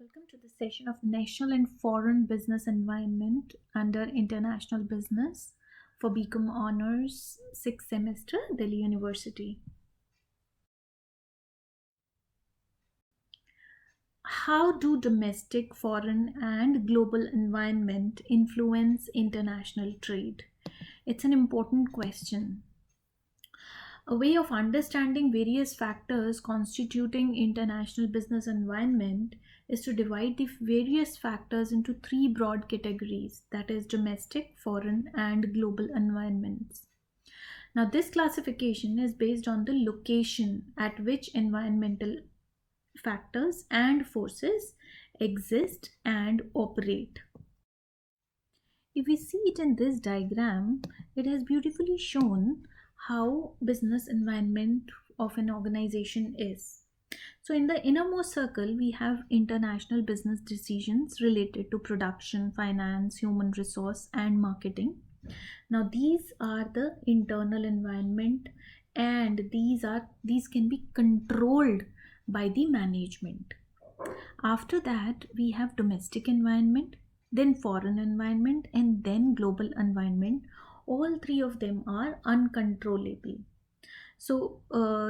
Welcome to the session of National and Foreign Business Environment under International Business for BCom Honors 6th semester, Delhi University. How do domestic, foreign, and global environment influence international trade? It's an important question. A way of understanding various factors constituting international business environment is to divide the various factors into three broad categories, that is domestic, foreign, and global environments. Now this classification is based on the location at which environmental factors and forces exist and operate. If we see it in this diagram, it has beautifully shown how business environment of an organization is. So in the innermost circle, we have international business decisions related to production, finance, human resource, and marketing. Now these are the internal environment, and these can be controlled by the management. After that, we have domestic environment, then foreign environment, and then global environment. All three of them are uncontrollable. So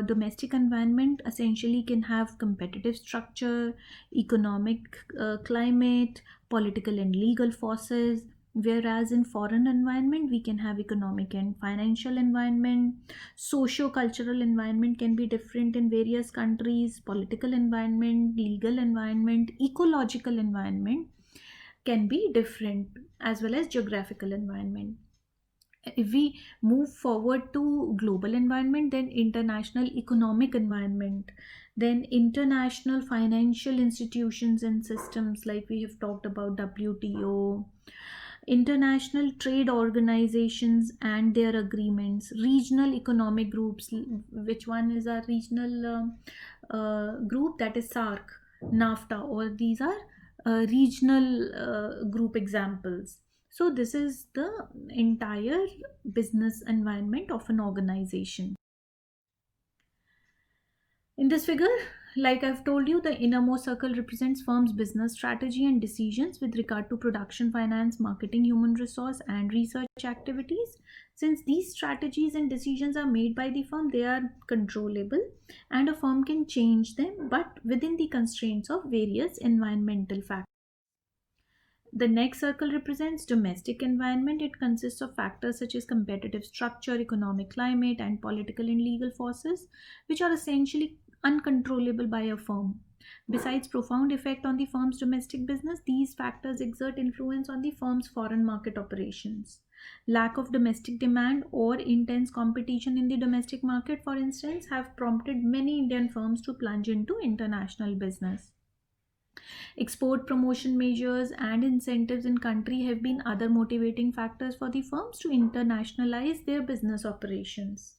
domestic environment essentially can have competitive structure, economic climate, political and legal forces, whereas in foreign environment we can have economic and financial environment. Socio-cultural environment can be different in various countries. Political environment, legal environment, ecological environment can be different, as well as geographical environment. If we move forward to global environment, then international economic environment, then international financial institutions and systems, like we have talked about WTO, international trade organizations and their agreements, regional economic groups. Which one is a regional group? That is SARC, NAFTA, or these are regional group examples. So this is the entire business environment of an organization. In this figure, like I've told you, the innermost circle represents firm's business strategy and decisions with regard to production, finance, marketing, human resource, and research activities. Since these strategies and decisions are made by the firm, they are controllable and a firm can change them, but within the constraints of various environmental factors. The next circle represents domestic environment. It consists of factors such as competitive structure, economic climate, and political and legal forces, which are essentially uncontrollable by a firm. Besides profound effect on the firm's domestic business, these factors exert influence on the firm's foreign market operations. Lack of domestic demand or intense competition in the domestic market, for instance, have prompted many Indian firms to plunge into international business. Export promotion measures and incentives in country have been other motivating factors for the firms to internationalize their business operations.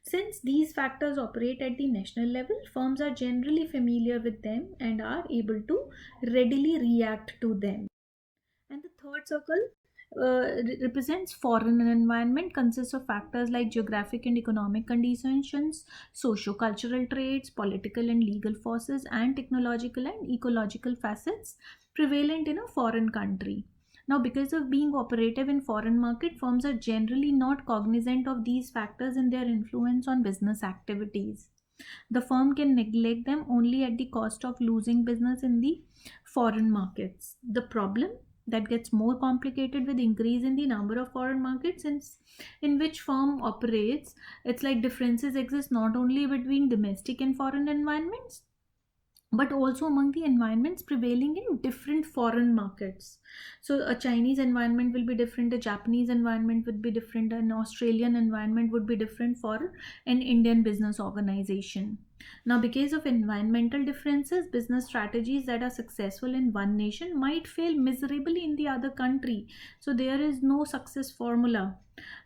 Since these factors operate at the national level, firms are generally familiar with them and are able to readily react to them. And the third circle represents foreign environment, consists of factors like geographic and economic conditions, socio-cultural traits, political and legal forces, and technological and ecological facets prevalent in a foreign country. Now, because of being operative in foreign market, firms are generally not cognizant of these factors in their influence on business activities. The firm can neglect them only at the cost of losing business in the foreign markets. The problem that gets more complicated with increase in the number of foreign markets in which firm operates. It's like differences exist not only between domestic and foreign environments, but also among the environments prevailing in different foreign markets. So a Chinese environment will be different, a Japanese environment would be different, an Australian environment would be different for an Indian business organization. Now, because of environmental differences, business strategies that are successful in one nation might fail miserably in the other country. So there is no success formula.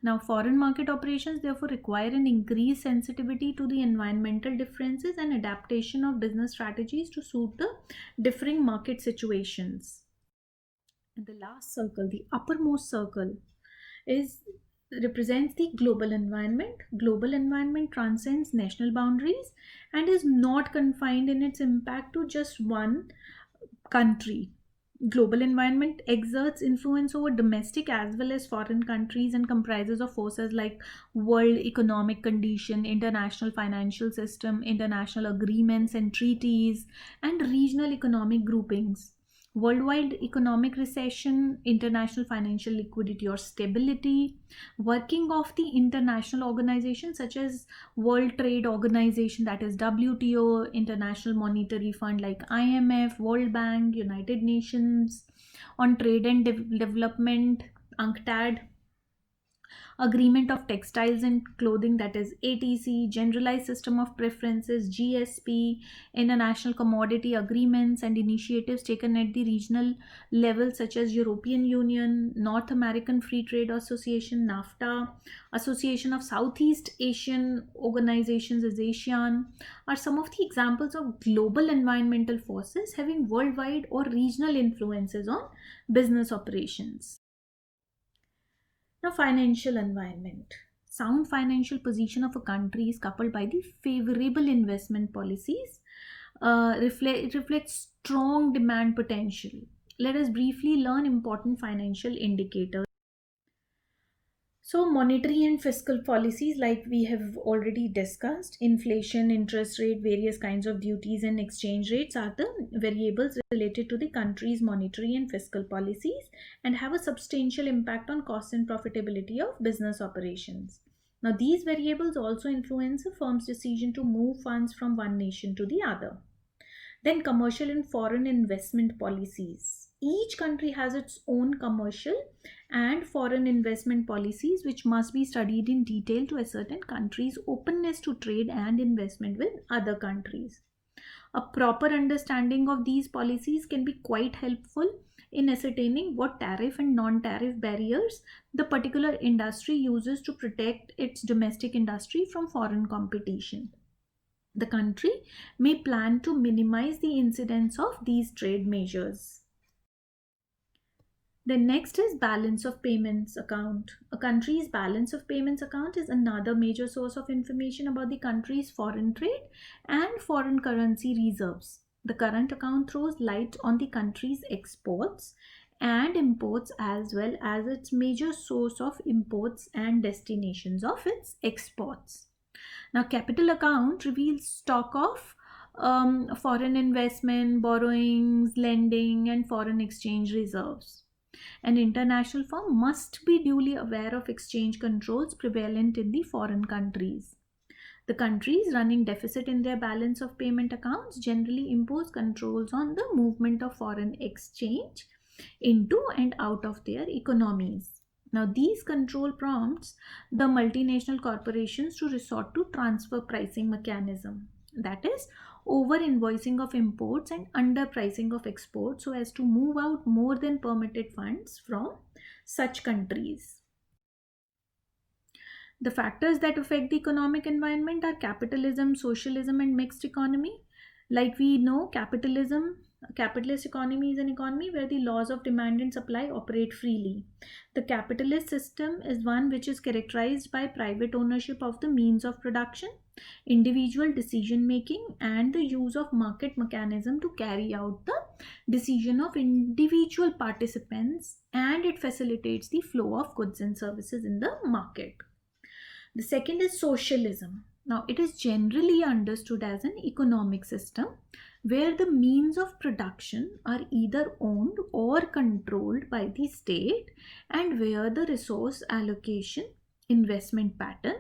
Now, foreign market operations therefore require an increased sensitivity to the environmental differences and adaptation of business strategies to suit the differing market situations. And the last circle, the uppermost circle, is represents the global environment. Global environment transcends national boundaries and is not confined in its impact to just one country. Global environment exerts influence over domestic as well as foreign countries and comprises of forces like world economic condition, international financial system, international agreements and treaties, and regional economic groupings. Worldwide economic recession, international financial liquidity or stability, working of the international organizations such as World Trade Organization, that is WTO, International Monetary Fund like IMF, World Bank, United Nations on Trade and Development, UNCTAD, Agreement of Textiles and Clothing, that is ATC, Generalized System of Preferences, GSP, International Commodity Agreements and initiatives taken at the regional level such as European Union, North American Free Trade Association, NAFTA, Association of Southeast Asian Organizations as ASEAN, are some of the examples of global environmental forces having worldwide or regional influences on business operations. Now, financial environment. Sound financial position of a country is coupled by the favorable investment policies. It reflects strong demand potential. Let us briefly learn important financial indicators. So, monetary and fiscal policies, like we have already discussed, inflation, interest rate, various kinds of duties, and exchange rates are the variables related to the country's monetary and fiscal policies and have a substantial impact on cost and profitability of business operations. Now, these variables also influence a firm's decision to move funds from one nation to the other. Then, commercial and foreign investment policies. Each country has its own commercial and foreign investment policies, which must be studied in detail to ascertain countries' openness to trade and investment with other countries. A proper understanding of these policies can be quite helpful in ascertaining what tariff and non tariff barriers the particular industry uses to protect its domestic industry from foreign competition. The country may plan to minimize the incidence of these trade measures. The next is balance of payments account. A country's balance of payments account is another major source of information about the country's foreign trade and foreign currency reserves. The current account throws light on the country's exports and imports as well as its major source of imports and destinations of its exports. Now, capital account reveals stock of foreign investment, borrowings, lending, and foreign exchange reserves. An international firm must be duly aware of exchange controls prevalent in the foreign countries. The countries running deficit in their balance of payment accounts generally impose controls on the movement of foreign exchange into and out of their economies. Now, these control prompts the multinational corporations to resort to transfer pricing mechanism, that is, over invoicing of imports and underpricing of exports so as to move out more than permitted funds from such countries. The factors that affect the economic environment are capitalism, socialism, and mixed economy. Like we know, capitalist economy is an economy where the laws of demand and supply operate freely. The capitalist system is one which is characterized by private ownership of the means of production, individual decision making, and the use of market mechanism to carry out the decision of individual participants, and it facilitates the flow of goods and services in the market. The second is socialism. Now, it is generally understood as an economic system where the means of production are either owned or controlled by the state and where the resource allocation, investment pattern,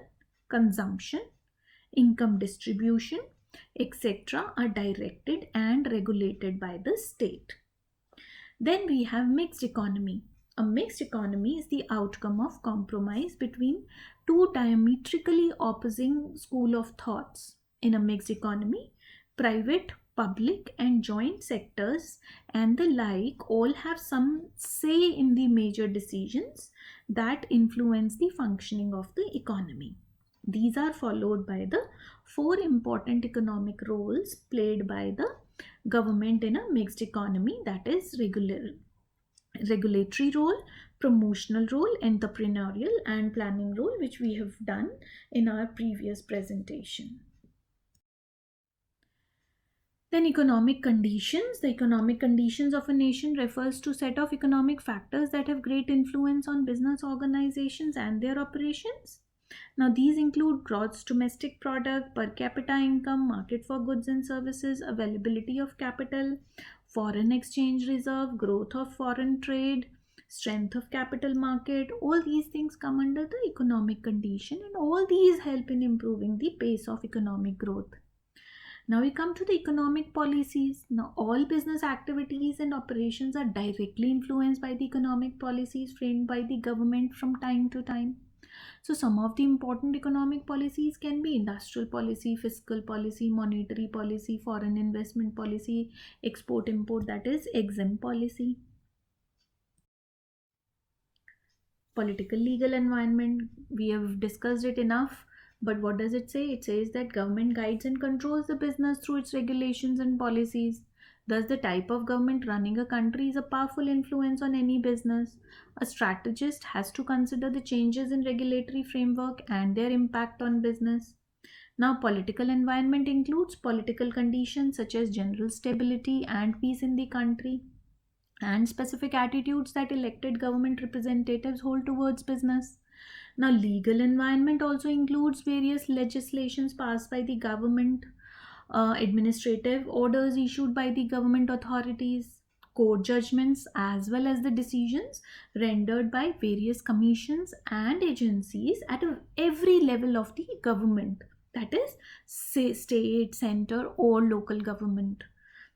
consumption, income distribution, etc., are directed and regulated by the state. Then we have mixed economy. A mixed economy is the outcome of compromise between two diametrically opposing school of thoughts. In a mixed economy, private, public, and joint sectors and the like all have some say in the major decisions that influence the functioning of the economy. These are followed by the four important economic roles played by the government in a mixed economy, that is regulatory role, promotional role, entrepreneurial, and planning role, which we have done in our previous presentation. Then economic conditions. The economic conditions of a nation refers to set of economic factors that have great influence on business organizations and their operations. Now these include gross domestic product, per capita income, market for goods and services, availability of capital, foreign exchange reserve, growth of foreign trade, strength of capital market. All these things come under the economic condition, and all these help in improving the pace of economic growth. Now we come to the economic policies. Now all business activities and operations are directly influenced by the economic policies framed by the government from time to time. So some of the important economic policies can be industrial policy, fiscal policy, monetary policy, foreign investment policy, export import, that is EXIM policy. Political legal environment, we have discussed it enough, but what does it say? It says that government guides and controls the business through its regulations and policies. Thus the type of government running a country is a powerful influence on any business. A strategist has to consider the changes in regulatory framework and their impact on business. Now political environment includes political conditions such as general stability and peace in the country, and specific attitudes that elected government representatives hold towards business. Now, legal environment also includes various legislations passed by the government, administrative orders issued by the government authorities, court judgments, as well as the decisions rendered by various commissions and agencies at every level of the government, that is, say, state, center, or local government.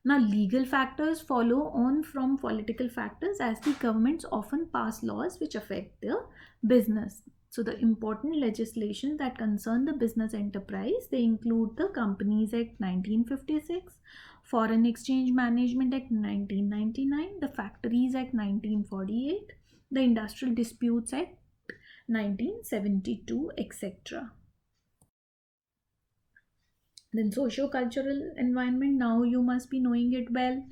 Now, legal factors follow on from political factors as the governments often pass laws which affect the business. So, the important legislation that concern the business enterprise, they include the Companies Act 1956, Foreign Exchange Management Act 1999, the Factories Act 1948, the Industrial Disputes Act 1972, etc. Then socio-cultural environment, now you must be knowing it well.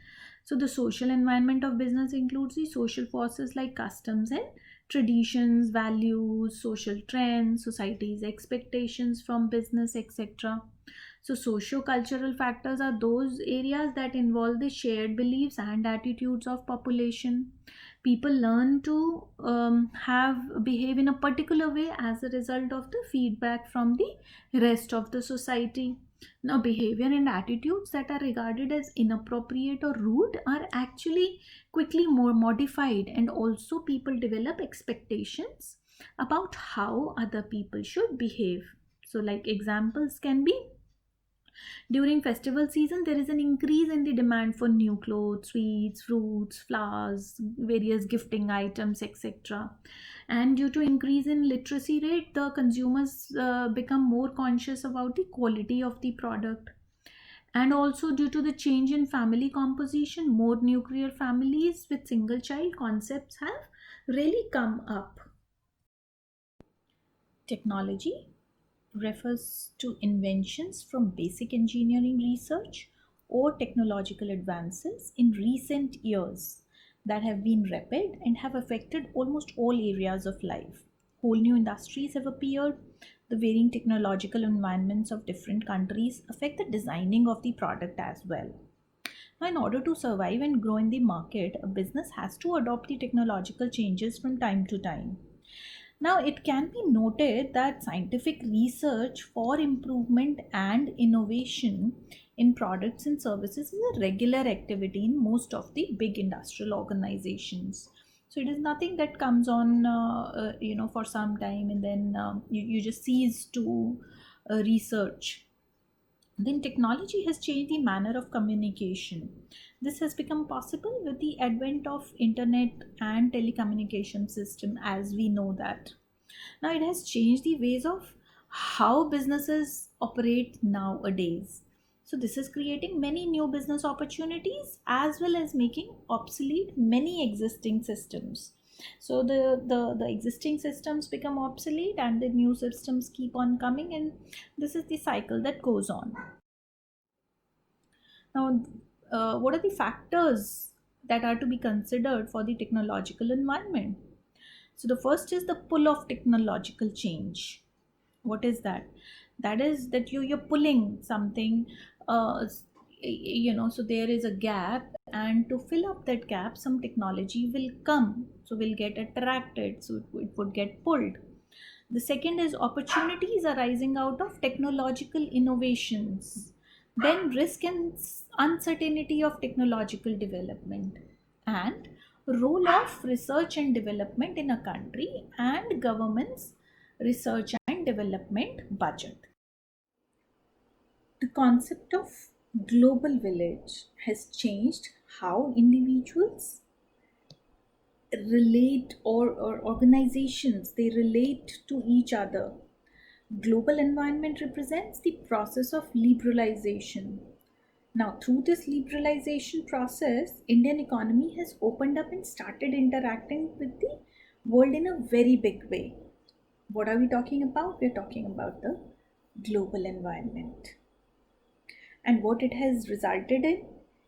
So the social environment of business includes the social forces like customs and traditions, values, social trends, society's expectations from business, etc. So socio-cultural factors are those areas that involve the shared beliefs and attitudes of population. People learn to have behave in a particular way as a result of the feedback from the rest of the society. Now, behavior and attitudes that are regarded as inappropriate or rude are actually quickly more modified, and also people develop expectations about how other people should behave. So, like examples can be during festival season, there is an increase in the demand for new clothes, sweets, fruits, flowers, various gifting items, etc. And due to increase in literacy rate, the consumers become more conscious about the quality of the product. And also due to the change in family composition, more nuclear families with single child concepts have really come up. Technology refers to inventions from basic engineering research or technological advances in recent years that have been rapid and have affected almost all areas of life. Whole new industries have appeared. The varying technological environments of different countries affect the designing of the product as well. Now, in order to survive and grow in the market, a business has to adopt the technological changes from time to time. Now, it can be noted that scientific research for improvement and innovation in products and services is a regular activity in most of the big industrial organizations. So, it is nothing that comes on, for some time and then you just cease to research. Then technology has changed the manner of communication. This has become possible with the advent of internet and telecommunication system, as we know that. Now it has changed the ways of how businesses operate nowadays. So this is creating many new business opportunities as well as making obsolete many existing systems. So the existing systems become obsolete and the new systems keep on coming, and this is the cycle that goes on. Now, what are the factors that are to be considered for the technological environment? So, the first is the pull of technological change. What is that? That is that you're pulling something. so there is a gap, and to fill up that gap some technology will come, so we'll get attracted, so it would get pulled. The second is opportunities arising out of technological innovations, then risk and uncertainty of technological development, and role of research and development in a country and government's research and development budget. The concept of global village has changed how individuals relate, or organizations they relate to each other. Global environment represents the process of liberalization. Now, through this liberalization process, Indian economy has opened up and started interacting with the world in a very big way. What are we talking about? We're talking about the global environment. And what it has resulted in?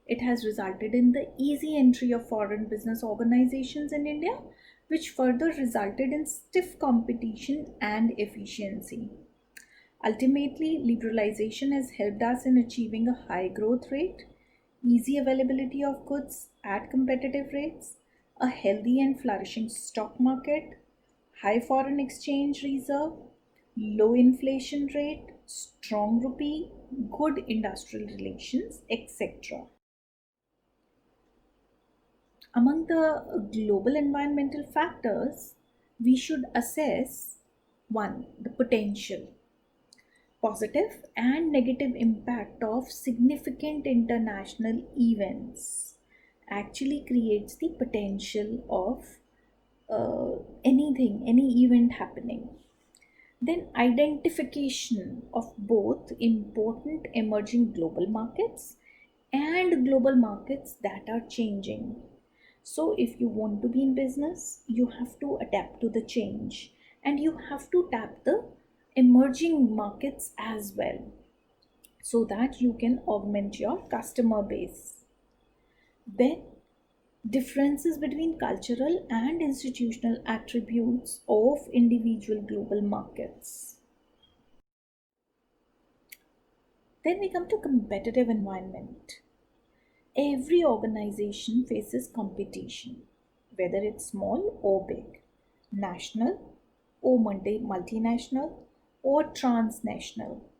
It has resulted in the easy entry of foreign business organizations in India, which further resulted in stiff competition and efficiency. Ultimately, liberalization has helped us in achieving a high growth rate, easy availability of goods at competitive rates, a healthy and flourishing stock market, high foreign exchange reserve, low inflation rate, strong rupee, good industrial relations, etc. Among the global environmental factors, we should assess: 1. The potential, positive and negative impact of significant international events actually creates the potential of any event happening. Then, identification of both important emerging global markets and global markets that are changing. So, if you want to be in business, you have to adapt to the change, and you have to tap the emerging markets as well, so that you can augment your customer base. Then, differences between cultural and institutional attributes of individual global markets. Then we come to competitive environment. Every organization faces competition, whether it's small or big, national or multinational or transnational.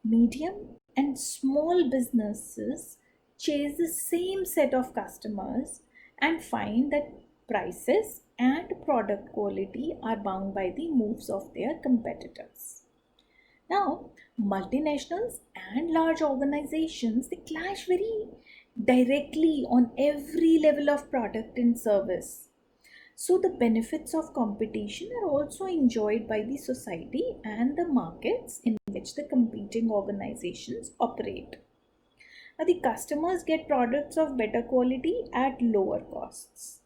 Medium and small businesses chase the same set of customers and find that prices and product quality are bound by the moves of their competitors. Now, multinationals and large organizations they clash very directly on every level of product and service. So the benefits of competition are also enjoyed by the society and the markets in which the competing organizations operate. Now, the customers get products of better quality at lower costs.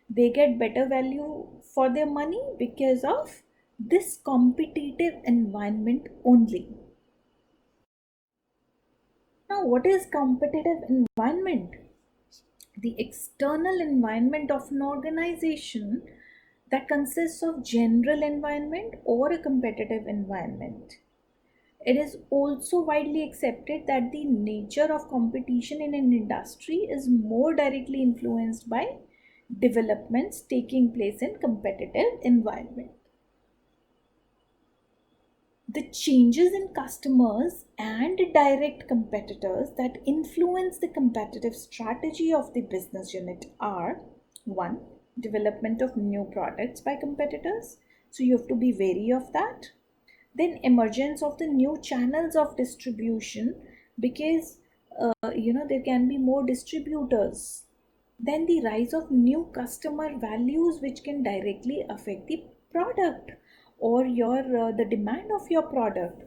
They get better value for their money because of this competitive environment only. Now, what is competitive environment? The external environment of an organization that consists of general environment or a competitive environment. It is also widely accepted that the nature of competition in an industry is more directly influenced by developments taking place in competitive environment. The changes in customers and direct competitors that influence the competitive strategy of the business unit are: 1. Development of new products by competitors. So you have to be wary of that. Then emergence of the new channels of distribution, because there can be more distributors. Then the rise of new customer values which can directly affect the product or your the demand of your product.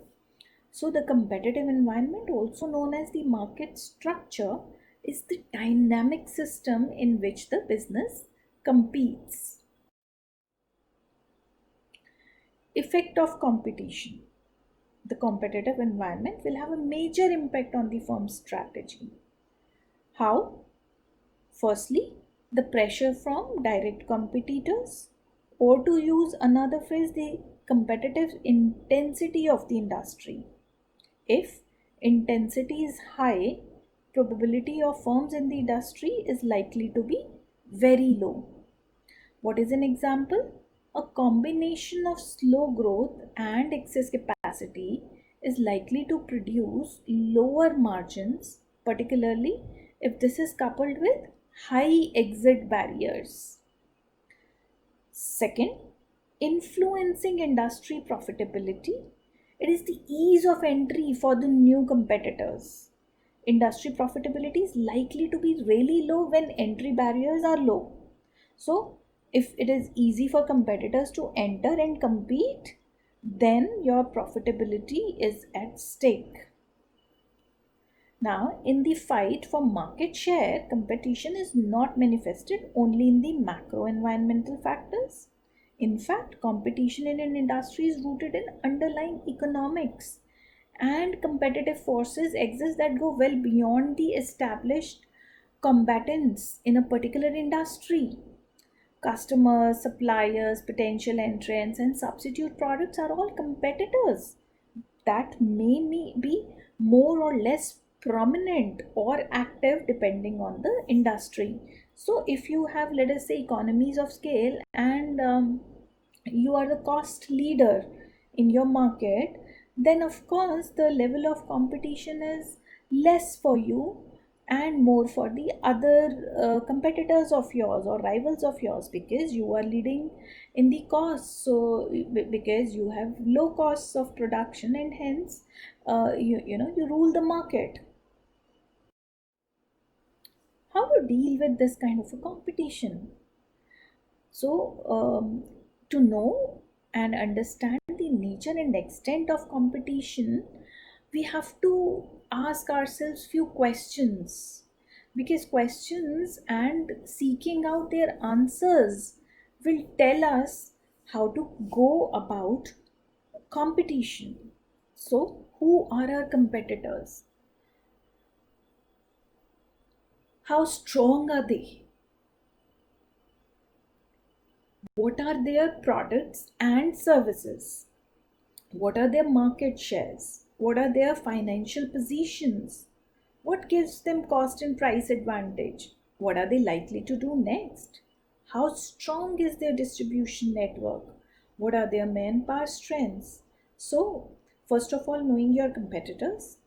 So the competitive environment, also known as the market structure, is the dynamic system in which the business competes. Effect of competition. The competitive environment will have a major impact on the firm's strategy. How? Firstly, the pressure from direct competitors, or to use another phrase, the competitive intensity of the industry. If intensity is high, probability of firms in the industry is likely to be very low. What is an example? A combination of slow growth and excess capacity is likely to produce lower margins, particularly if this is coupled with high exit barriers. Second, influencing industry profitability. It is the ease of entry for the new competitors. Industry profitability is likely to be really low when entry barriers are low. So, if it is easy for competitors to enter and compete, then your profitability is at stake. Now, in the fight for market share, competition is not manifested only in the macro environmental factors. In fact, competition in an industry is rooted in underlying economics, and competitive forces exist that go well beyond the established combatants in a particular industry. Customers, suppliers, potential entrants, and substitute products are all competitors that may be more or less prominent or active depending on the industry. So, if you have, let us say, economies of scale and you are the cost leader in your market, then of course the level of competition is less for you and more for the other competitors of yours or rivals of yours, because you are leading in the costs. So because you have low costs of production, and hence you rule the market. How to deal with this kind of a competition? So, to know and understand the nature and extent of competition, we have to ask ourselves few questions, because questions and seeking out their answers will tell us how to go about competition. So, who are our competitors? How strong are they? What are their products and services? What are their market shares? What are their financial positions? What gives them cost and price advantage? What are they likely to do next? How strong is their distribution network? What are their manpower strengths? So, first of all, knowing your competitors,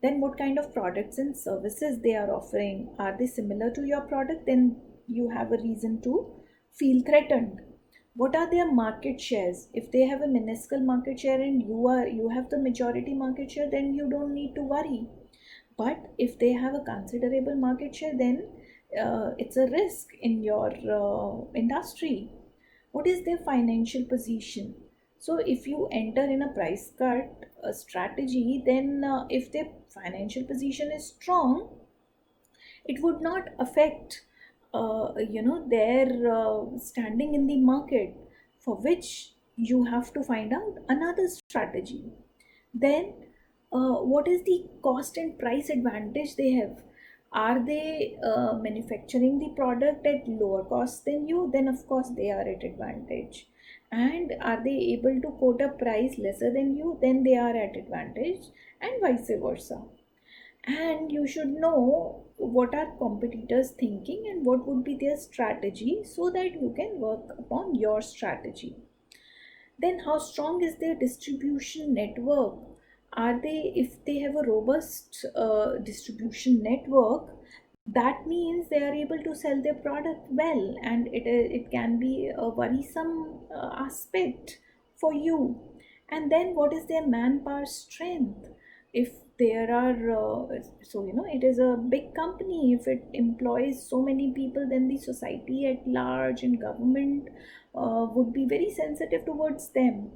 then what kind of products and services they are offering. Are they similar to your product? Then you have a reason to feel threatened. What are their market shares? If they have a minuscule market share and you have the majority market share, then you don't need to worry. But if they have a considerable market share, then it's a risk in your industry. What is their financial position? So if you enter in a price cut strategy, then if their financial position is strong, it would not affect their standing in the market, for which you have to find out another strategy. Then what is the cost and price advantage they have? Are they manufacturing the product at lower cost than you? Then of course they are at advantage. And are they able to quote a price lesser than you? Then they are at advantage, and vice versa. And you should know what are competitors thinking and what would be their strategy, so that you can work upon your strategy. Then how strong is their distribution network? Are they, if they have a robust distribution network, that means they are able to sell their product well, and it can be a worrisome aspect for you. And then what is their manpower strength? If there are it is a big company, if it employs so many people, then the society at large and government would be very sensitive towards them.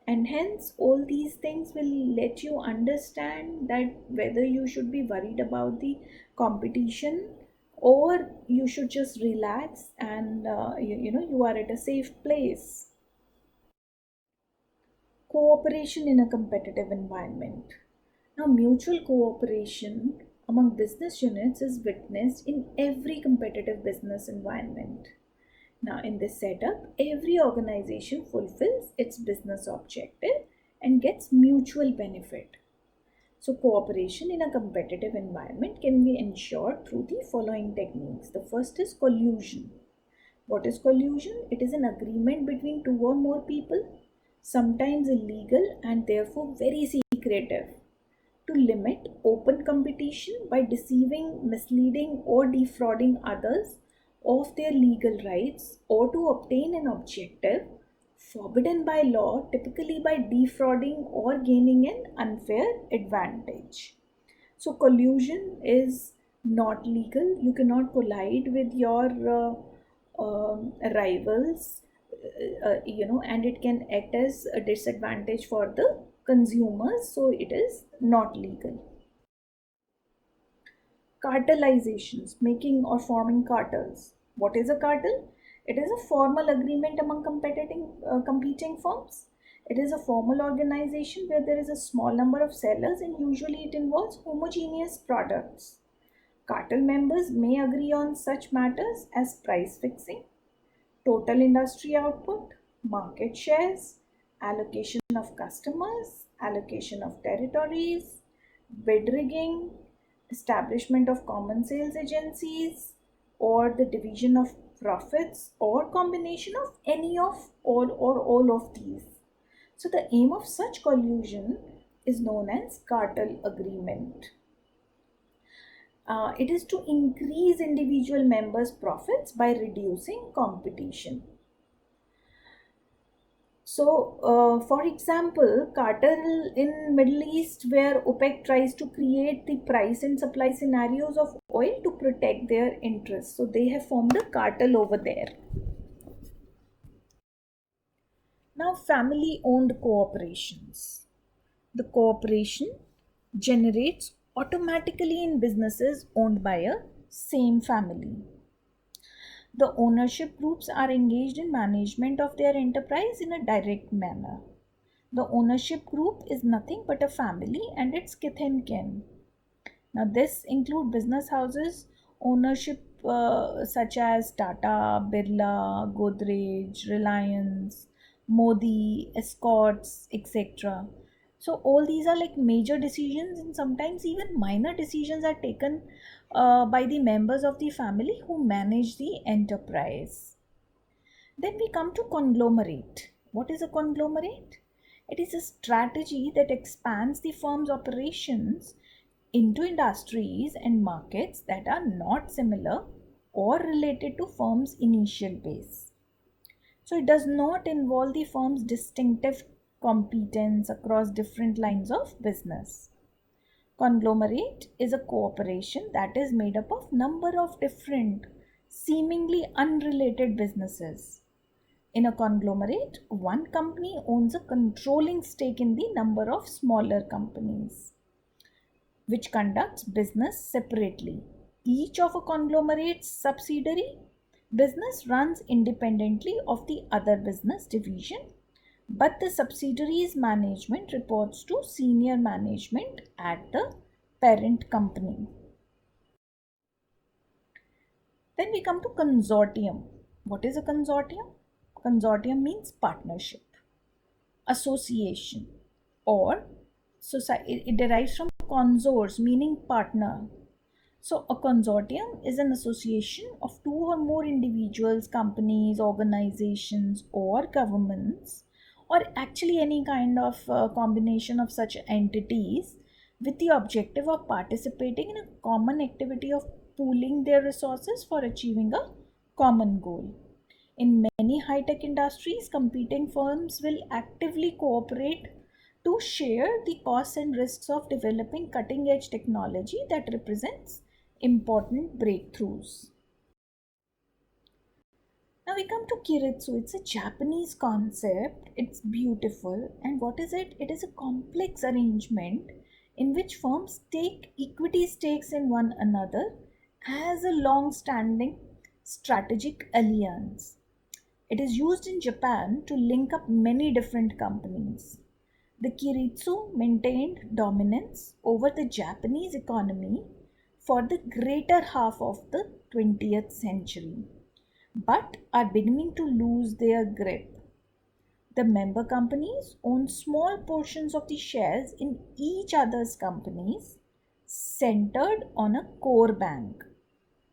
And hence all these things will let you understand that whether you should be worried about the competition, or you should just relax and you are at a safe place. Cooperation in a competitive environment. Now, mutual cooperation among business units is witnessed in every competitive business environment. Now, in this setup, every organization fulfills its business objective and gets mutual benefit. So, cooperation in a competitive environment can be ensured through the following techniques. The first is collusion. What is collusion? It is an agreement between two or more people, sometimes illegal and therefore very secretive, to limit open competition by deceiving, misleading, or defrauding others of their legal rights, or to obtain an objective forbidden by law, typically by defrauding or gaining an unfair advantage. So, collusion is not legal. You cannot collide with your rivals, and it can act as a disadvantage for the consumers. So, it is not legal. Cartelizations, making or forming cartels. What is a cartel? It is a formal agreement among competing firms. It is a formal organization where there is a small number of sellers, and usually it involves homogeneous products. Cartel members may agree on such matters as price fixing, total industry output, market shares, allocation of customers, allocation of territories, bid rigging, establishment of common sales agencies, or the division of profits, or combination of any of all of these. So the aim of such collusion is known as cartel agreement. It is to increase individual members' profits by reducing competition. So, for example, cartel in Middle East, where OPEC tries to create the price and supply scenarios of oil to protect their interests. So they have formed a cartel over there. Now, family-owned corporations. The corporation generates automatically in businesses owned by a same family. The ownership groups are engaged in management of their enterprise in a direct manner. The ownership group is nothing but a family and its kith and kin. Now, this include business houses ownership such as Tata, Birla, Godrej, Reliance, Modi, Escorts, etc. So all these are like major decisions, and sometimes even minor decisions are taken by the members of the family who manage the enterprise. Then we come to conglomerate. What is a conglomerate? It is a strategy that expands the firm's operations into industries and markets that are not similar or related to firm's initial base. So it does not involve the firm's distinctive competence across different lines of business. Conglomerate is a corporation that is made up of number of different seemingly unrelated businesses. In a conglomerate, one company owns a controlling stake in the number of smaller companies which conducts business separately. Each of a conglomerate's subsidiary business runs independently of the other business division, but the subsidiary's management reports to senior management at the parent company. Then we come to consortium. What is a consortium? Consortium means partnership, association, or society. It derives from consors, meaning partner. So, a consortium is an association of two or more individuals, companies, organizations, or governments, or actually any kind of combination of such entities with the objective of participating in a common activity of pooling their resources for achieving a common goal. In many high tech industries, competing firms will actively cooperate to share the costs and risks of developing cutting edge technology that represents important breakthroughs. Now we come to Kiritsu. It's a Japanese concept. It's beautiful. And what is it? It is a complex arrangement in which firms take equity stakes in one another as a long standing strategic alliance. It is used in Japan to link up many different companies. The Kiritsu maintained dominance over the Japanese economy for the greater half of the 20th century, but are beginning to lose their grip. The member companies own small portions of the shares in each other's companies centered on a core bank.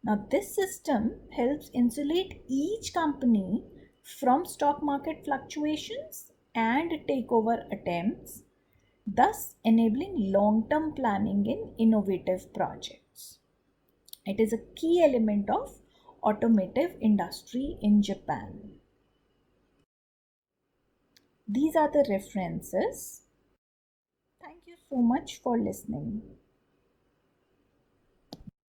Now, this system helps insulate each company from stock market fluctuations and takeover attempts, thus enabling long term planning in innovative projects. It is a key element of automotive industry in Japan. These are the references. Thank you so much for listening.